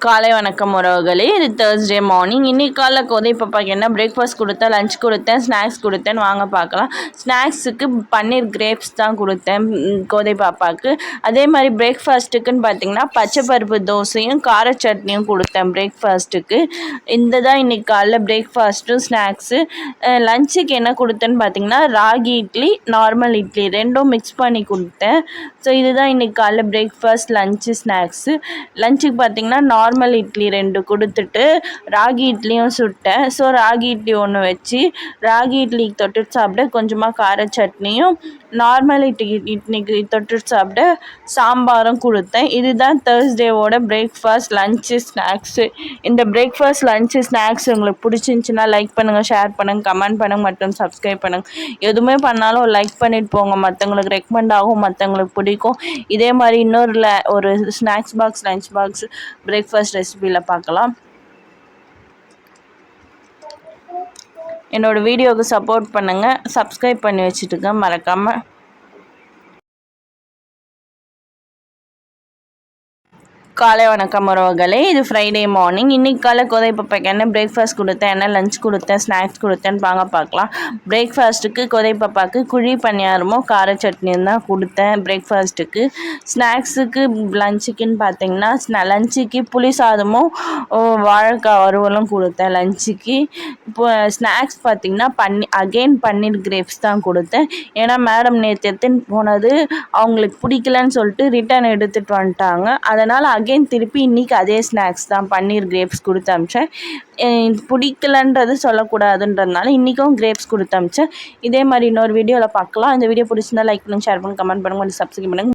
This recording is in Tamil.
காலை வணக்கம் உறவுகளே. இது தேர்ஸ்டே மார்னிங். இன்றைக்கி காலைல கோதை பாப்பாக்கு என்ன பிரேக்ஃபாஸ்ட் கொடுத்தேன், லஞ்ச் கொடுத்தேன், ஸ்நாக்ஸ் கொடுத்தேன்னு வாங்க பார்க்கலாம். ஸ்நாக்ஸுக்கு பன்னீர் கிரேப்ஸ் தான் கொடுத்தேன் கோதை பாப்பாவுக்கு. அதே மாதிரி பிரேக்ஃபாஸ்ட்டுக்குன்னு பார்த்திங்கன்னா பச்சை பருப்பு தோசையும் கார சட்னியும் கொடுத்தேன் பிரேக்ஃபாஸ்ட்டுக்கு. இந்த தான் இன்றைக்கி காலைல பிரேக்ஃபாஸ்ட்டும் ஸ்நாக்ஸு. லஞ்சுக்கு என்ன கொடுத்தேன்னு பார்த்திங்கன்னா ராகி இட்லி, நார்மல் இட்லி ரெண்டும் மிக்ஸ் பண்ணி கொடுத்தேன். ஸோ இதுதான் இன்றைக்கி காலைல பிரேக்ஃபாஸ்ட், லஞ்சு, ஸ்நாக்ஸு. லஞ்சுக்கு பார்த்திங்கன்னா நார்மல் இட்லி 2 கொடுத்துட்டு ராகி இட்லியும் சுட்டேன். ஸோ ராகி இட்லி ஒன்று வச்சு ராகி இட்லிக்கு தொட்டுட்டு சாப்பிட கொஞ்சமாக கார சட்னியும், நார்மல் இட்லிக்கு தொட்டுட்டு சாப்பிட சாம்பாரும் கொடுத்தேன். இதுதான் தேர்ஸ்டேவோட பிரேக்ஃபாஸ்ட், லஞ்சு, ஸ்நாக்ஸு. இந்த பிரேக்ஃபாஸ்ட், லஞ்சு, ஸ்நாக்ஸ் உங்களுக்கு பிடிச்சிருந்துச்சின்னா லைக் பண்ணுங்கள், ஷேர் பண்ணுங்கள், கமெண்ட் பண்ணுங்கள் மற்றும் சப்ஸ்கிரைப் பண்ணுங்கள். எதுவுமே பண்ணாலும் லைக் பண்ணிட்டு போங்க, மற்றவங்களுக்கு ரெக்கமெண்ட் ஆகும், மற்றவங்களுக்கு பிடிக்கும். இதே மாதிரி இன்னொரு ஒரு snacks box, lunch box, breakfast ரெசிபியில் பார்க்கலாம். என்னோடய வீடியோவுக்கு சப்போர்ட் பண்ணுங்கள், சப்ஸ்கிரைப் பண்ணி வச்சுட்டுங்க மறக்காமல். காலை வணக்கம் உறவுகளே. இது ஃப்ரைடே மார்னிங். இன்றைக்கி காலை கோதை பாப்பாக்கு என்ன பிரேக்ஃபாஸ்ட் கொடுத்தேன், என்ன லஞ்ச் கொடுத்தேன், ஸ்நாக்ஸ் கொடுத்தேன்னு வாங்க பார்க்கலாம். பிரேக்ஃபாஸ்ட்டுக்கு கோதை பாப்பாவுக்கு குழி பணியாரமும் கார சட்னியும் தான் கொடுத்தேன் பிரேக்ஃபாஸ்ட்டுக்கு. ஸ்நாக்ஸுக்கு லஞ்சுக்குன்னு பார்த்தீங்கன்னா லஞ்சுக்கு புளி சாதமும் வாழைக்காய் வறுவலும் கொடுத்தேன் லஞ்சுக்கு. இப்போ ஸ்நாக்ஸ் பார்த்திங்கன்னா பன்னீர் கிரேப்ஸ் தான் கொடுத்தேன். ஏன்னா மேடம் நேற்று எடுத்துன்னு போனது அவங்களுக்கு பிடிக்கலன்னு சொல்லிட்டு ரிட்டர்ன் எடுத்துகிட்டு வந்துட்டாங்க. அதனால் திருப்பி இன்றைக்கி அதே ஸ்நாக்ஸ் தான் பன்னீர் கிரேப்ஸ் கொடுத்து அமிச்சேன். பிடிக்கலன்றது சொல்லக்கூடாதுன்றதுனால இன்றைக்கும் கிரேப்ஸ் கொடுத்து அமிச்சேன். இதே மாதிரி இன்னொரு வீடியோவில் பார்க்கலாம். இந்த வீடியோ பிடிச்சிருந்தா லைக் பண்ணுங்கள், ஷேர் பண்ணுங்கள், கமெண்ட் பண்ணுங்கள், சப்ஸ்கிரைப் பண்ணுங்கள்.